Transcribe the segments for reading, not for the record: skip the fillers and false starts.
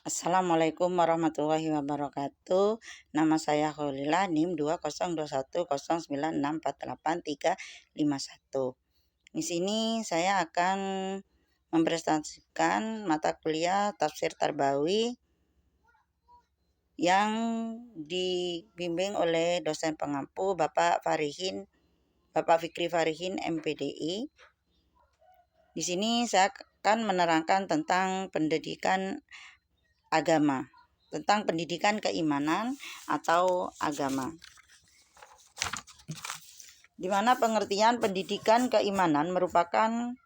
Assalamualaikum warahmatullahi wabarakatuh. Nama saya Kholilah, NIM 20210948351. Di sini saya akan mempresentasikan mata kuliah Tafsir Tarbawi yang dibimbing oleh dosen pengampu Bapak Fikri Farihin, MPDI. Di sini saya akan menerangkan tentang pendidikan agama, tentang pendidikan keimanan atau agama. Di mana pengertian pendidikan keimanan merupakan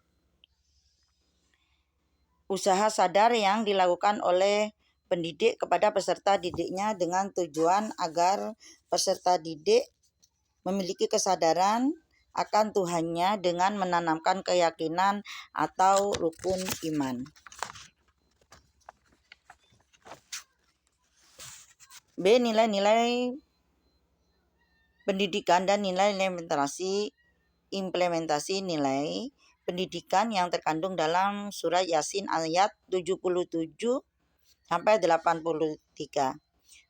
usaha sadar yang dilakukan oleh pendidik kepada peserta didiknya dengan tujuan agar peserta didik memiliki kesadaran akan Tuhannya dengan menanamkan keyakinan atau rukun iman. B. Nilai-nilai pendidikan dan nilai-nilai implementasi nilai pendidikan yang terkandung dalam surat Yasin ayat 77 sampai 83.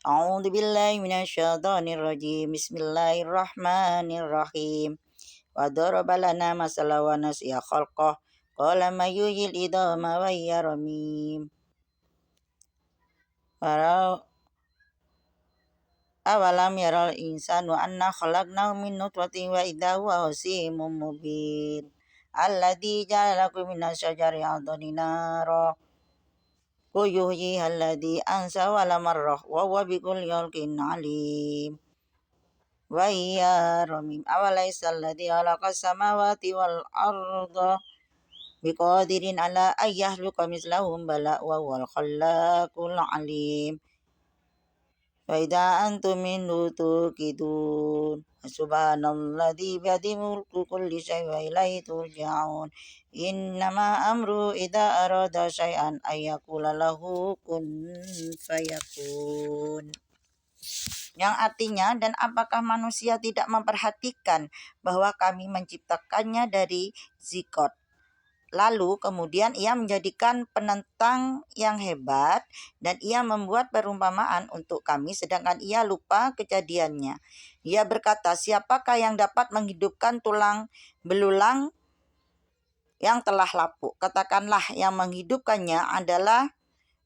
A'udzubillahi minasyaitonirrajim. Bismillahirrahmanirrahim. Wa daraba lana masalan wa nasiya khalqah. Qala may yuhyil idama wa hiya ramim. Awalam yaral insanu anna khalaqnahu min nutfatin wa idza huwa khasimun mubin. Alladzi ja'ala lakum minasyajari adani nara. Yuhyi alladzi ansa wa lam marrah wa huwa bikulli khalqin alim. Wa hiya ramim. Awalaysa alladzi khalaqa samawati wal arda biqadirin ala ay yakhluqa mislahum bala wa huwal khallaqul alim. Wa idza antum minhu tuqidun. Subhanalladzi biyadihi mulku kulli syai'in wa ilaihi turja'un. Innama amru idza arada syai'an ay yaqula lahu kun fayakun. Yang artinya, dan apakah manusia tidak memperhatikan bahwa kami menciptakannya dari zigot. Lalu kemudian ia menjadikan penentang yang hebat dan ia membuat perumpamaan untuk kami sedangkan ia lupa kejadiannya. Ia berkata, siapakah yang dapat menghidupkan tulang belulang yang telah lapuk? Katakanlah, yang menghidupkannya adalah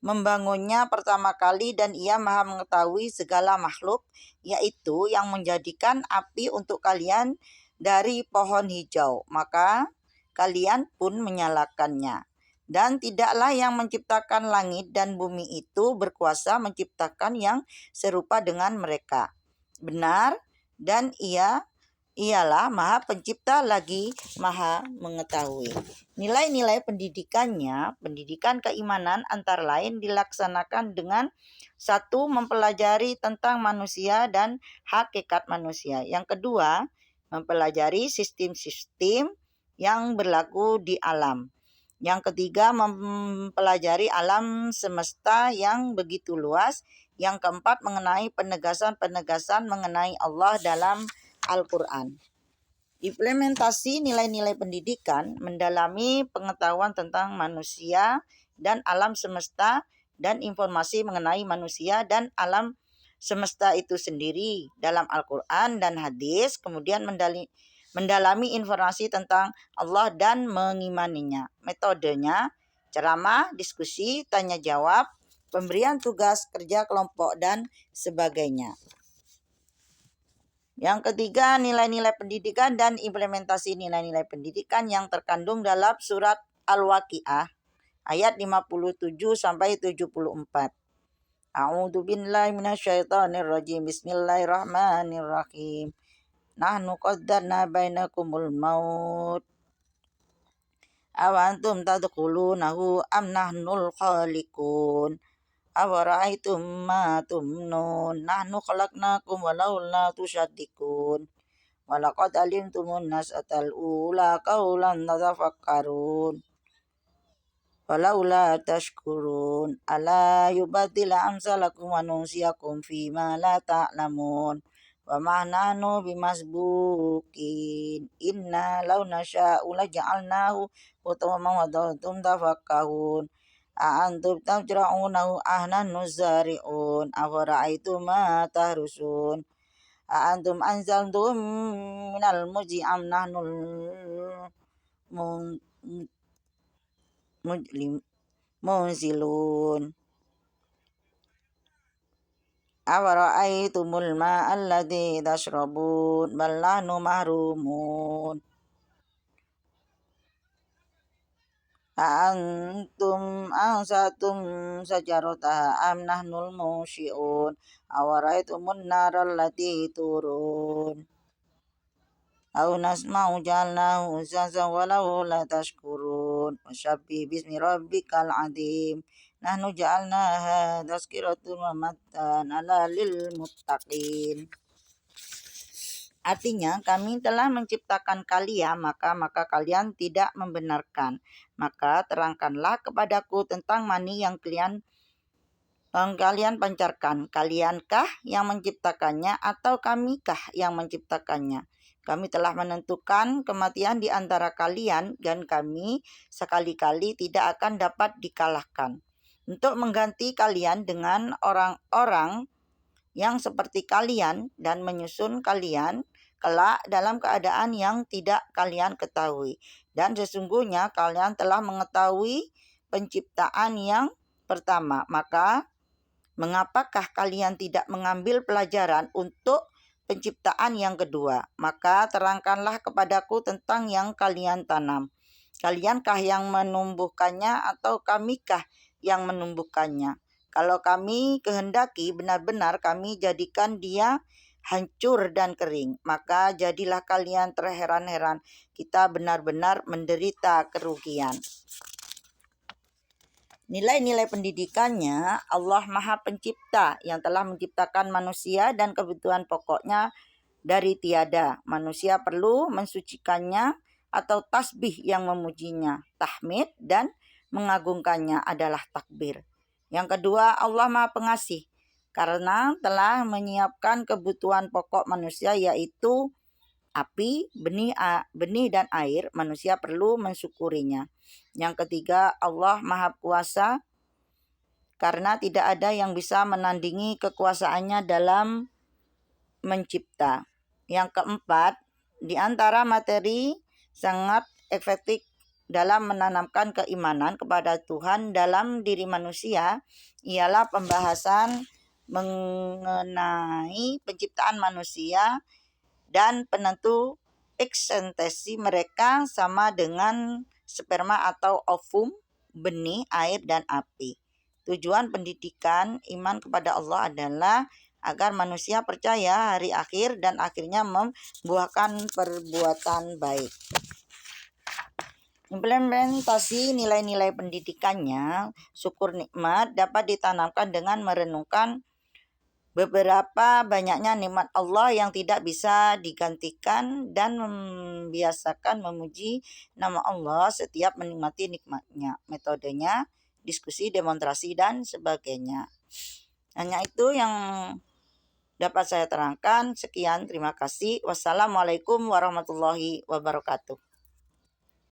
membangunnya pertama kali dan ia maha mengetahui segala makhluk, yaitu yang menjadikan api untuk kalian dari pohon hijau. Maka kalian pun menyalakannya. Dan tidaklah yang menciptakan langit dan bumi itu berkuasa menciptakan yang serupa dengan mereka. Benar, dan ialah maha pencipta lagi maha mengetahui. Nilai-nilai pendidikannya, pendidikan keimanan antara lain dilaksanakan dengan 1. Mempelajari tentang manusia dan hakikat manusia. Yang kedua, mempelajari sistem-sistem yang berlaku di alam. Yang ketiga, mempelajari alam semesta yang begitu luas. Yang keempat, mengenai penegasan-penegasan mengenai Allah dalam Al-Quran. Implementasi nilai-nilai pendidikan mendalami pengetahuan tentang manusia dan alam semesta dan informasi mengenai manusia dan alam semesta itu sendiri dalam Al-Quran dan hadis, kemudian mendalami informasi tentang Allah dan mengimaninya. Metodenya, ceramah, diskusi, tanya jawab, pemberian tugas kerja kelompok, dan sebagainya. Yang ketiga, nilai-nilai pendidikan dan implementasi nilai-nilai pendidikan yang terkandung dalam surat Al-Waqiah ayat 57 sampai 74. A'udzu billahi minasyaitonir rajim. Bismillahirrahmanirrahim. Nahnu qaddarna bainakumul maut. Awantum tadkhulunahu am nahnul khaliqun. Afara'aitum ma tumnun. Nahnu khalaqnakum walaula tusyaddiqun. Walaqad alimtumun nas'atal ula qawlan tafakkarun. Walaula tashkurun. Ala yubaddila amsalakum wa nunsiyakum fima la ta'lamun. Wa ma nahnu bimasbuqin. Inna law nasha'u laja'alnahu hutaman wa antum tafakkahun. A'antum tazra'unahu nahnu zari'un afara'aytum ma tahrusun A'antum anzaltum minal muzi am nahnul munzilun Afara'aytumul ma'alladzi tashrabun bal nahnu mahrumun A'antum ansatum sajarataha am nahnul musyi'un Afara'aytumun naral lati turun Au nasma'u ja'alnahu uzaza walau la tashkurun Wasyabbih bismi rabbikal azim Nahnu ja'alnaha tazkiratun wa mattan ala lil muttaqin. Artinya, kami telah menciptakan kalian, maka kalian tidak membenarkan. Maka terangkanlah kepadaku tentang mani yang kalian pancarkan. Kaliankah yang menciptakannya atau kamikah yang menciptakannya? Kami telah menentukan kematian di antara kalian dan kami sekali-kali tidak akan dapat dikalahkan. Untuk mengganti kalian dengan orang-orang yang seperti kalian dan menyusun kalian kelak dalam keadaan yang tidak kalian ketahui. Dan sesungguhnya kalian telah mengetahui penciptaan yang pertama. Maka mengapakah kalian tidak mengambil pelajaran untuk penciptaan yang kedua? Maka terangkanlah kepadaku tentang yang kalian tanam. Kaliankah yang menumbuhkannya atau kamikah yang menumbuhkannya? Kalau kami kehendaki benar-benar kami jadikan dia hancur dan kering, maka jadilah kalian terheran-heran, kita benar-benar menderita kerugian. Nilai-nilai pendidikannya, Allah Maha Pencipta yang telah menciptakan manusia dan kebutuhan pokoknya dari tiada. Manusia perlu mensucikannya atau tasbih yang memujinya. Tahmid dan mengagungkannya adalah takbir. Yang kedua, Allah Maha Pengasih karena telah menyiapkan kebutuhan pokok manusia yaitu api, benih dan air. Manusia perlu mensyukurinya. Yang ketiga, Allah Maha Kuasa karena tidak ada yang bisa menandingi kekuasaannya dalam mencipta. Yang keempat, di antara materi sangat efektif dalam menanamkan keimanan kepada Tuhan dalam diri manusia ialah pembahasan mengenai penciptaan manusia dan penentu eksistенsi mereka sama dengan sperma atau ovum, benih, air, dan api. Tujuan pendidikan iman kepada Allah adalah agar manusia percaya hari akhir dan akhirnya membuahkan perbuatan baik. Implementasi nilai-nilai pendidikannya, syukur nikmat dapat ditanamkan dengan merenungkan beberapa banyaknya nikmat Allah yang tidak bisa digantikan dan membiasakan memuji nama Allah setiap menikmati nikmatnya. Metodenya diskusi, demonstrasi, dan sebagainya. Hanya itu yang dapat saya terangkan. Sekian, terima kasih. Wassalamualaikum warahmatullahi wabarakatuh.